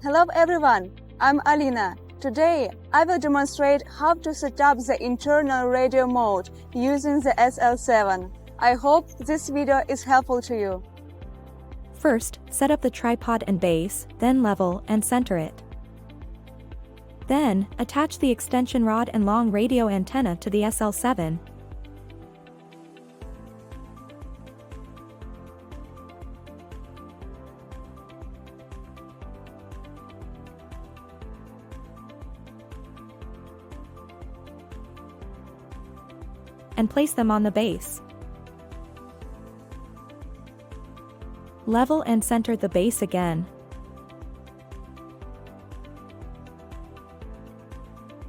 Hello everyone, I'm Alina. Today, I will demonstrate how to set up the internal radio mode using the SL7. I hope this video is helpful to you. First, set up the tripod and base, then level and center it. Then, attach the extension rod and long radio antenna to the SL7. And place them on the base. Level and center the base again.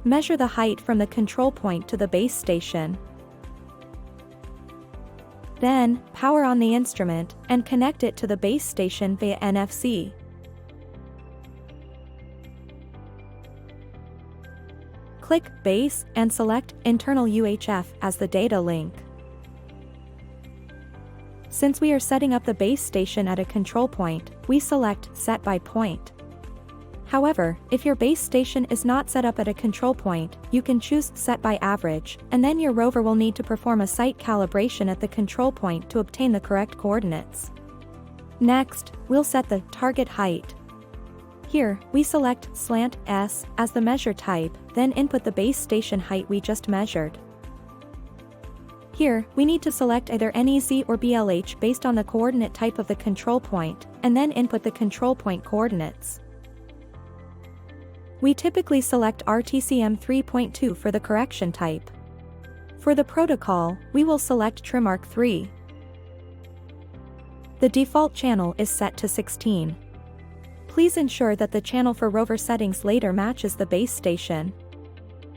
Measure the height from the control point to the base station. Then, power on the instrument and connect it to the base station via NFC. Click Base and select Internal UHF as the data link. Since we are setting up the base station at a control point, we select Set by Point. However, if your base station is not set up at a control point, you can choose Set by Average, and then your rover will need to perform a site calibration at the control point to obtain the correct coordinates. Next, we'll set the target height. Here, we select Slant S as the measure type, then input the base station height we just measured. Here, we need to select either NEZ or BLH based on the coordinate type of the control point, and then input the control point coordinates. We typically select RTCM 3.2 for the correction type. For the protocol, we will select Trimark 3. The default channel is set to 16. Please ensure that the channel for rover settings later matches the base station.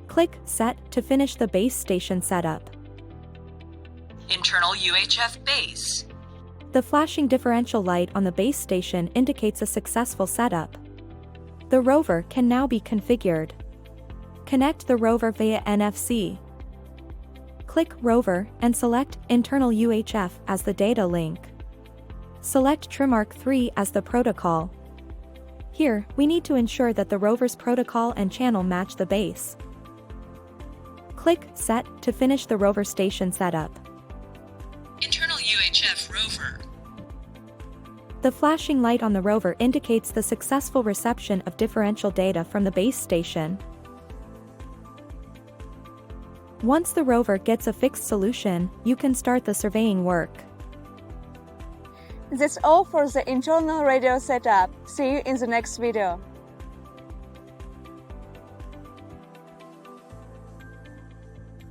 Click Set to finish the base station setup. Internal UHF base. The flashing differential light on the base station indicates a successful setup. The rover can now be configured. Connect the rover via NFC. Click Rover and select Internal UHF as the data link. Select Trimark 3 as the protocol. Here, we need to ensure that the rover's protocol and channel match the base. Click Set to finish the rover station setup. Internal UHF rover. The flashing light on the rover indicates the successful reception of differential data from the base station. Once the rover gets a fixed solution, you can start the surveying work. That's all for the internal radio setup. See you in the next video.